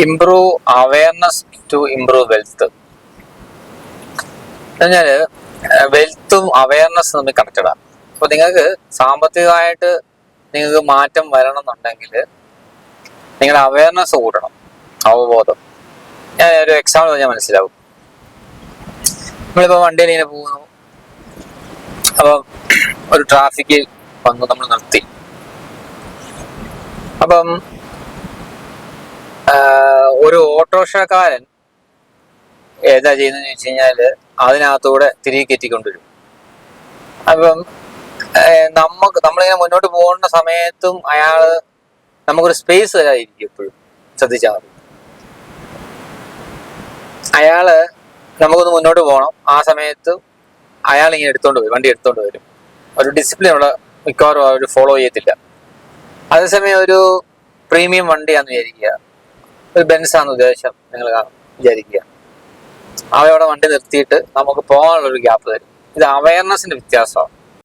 Improve awareness to improve wealth. പറഞ്ഞാല് വെൽത്തും അവയർനെസ്സും തമ്മിൽ കണക്റ്റഡ് ആണ്. അപ്പൊ നിങ്ങൾക്ക് സാമ്പത്തികമായിട്ട് നിങ്ങൾക്ക് മാറ്റം വരണം എന്നുണ്ടെങ്കിൽ നിങ്ങളുടെ അവയർനെസ് കൂട്ടണം, അവബോധം. ഞാൻ ഒരു എക്സാമ്പിൾ പറഞ്ഞാൽ മനസ്സിലാവും. നമ്മളിപ്പോ വണ്ടിയിൽ ഇങ്ങനെ പോകുന്നു, അപ്പം ഒരു ട്രാഫിക്കിൽ വന്നു, നമ്മൾ നിർത്തി. അപ്പം ഒരു ഓട്ടോറിക്ഷക്കാരൻ ഏതാ ചെയ്യുന്നതെന്ന് ചോദിച്ചു കഴിഞ്ഞാല് അതിനകത്തൂടെ തിരികെ കയറ്റിക്കൊണ്ടുവരും. അപ്പം നമ്മളിങ്ങനെ മുന്നോട്ട് പോകേണ്ട സമയത്തും അയാള് നമുക്കൊരു സ്പേസ് തരാതിരിക്കും. എപ്പോഴും ശ്രദ്ധിച്ചാൽ മതി. അയാള് നമുക്കൊന്ന് മുന്നോട്ട് പോകണം, ആ സമയത്ത് അയാൾ ഇങ്ങനെ വണ്ടി എടുത്തോണ്ട് വരും. ഒരു ഡിസിപ്ലിൻ ഉള്ള മിക്കവാറും അവർ ഫോളോ ചെയ്യത്തില്ല. അതേസമയം ഒരു പ്രീമിയം വണ്ടിയാന്ന് വിചാരിക്കുക, ഒരു ബെൻസാന്ന് ഉദ്ദേശം നിങ്ങൾ വിചാരിക്കുക, അവയോടെ വണ്ടി നിർത്തിയിട്ട് നമുക്ക് പോകാനുള്ളൊരു ഗ്യാപ്പ് തരും. ഇത് അവയർനെസിന്റെ വ്യത്യാസമാണ്.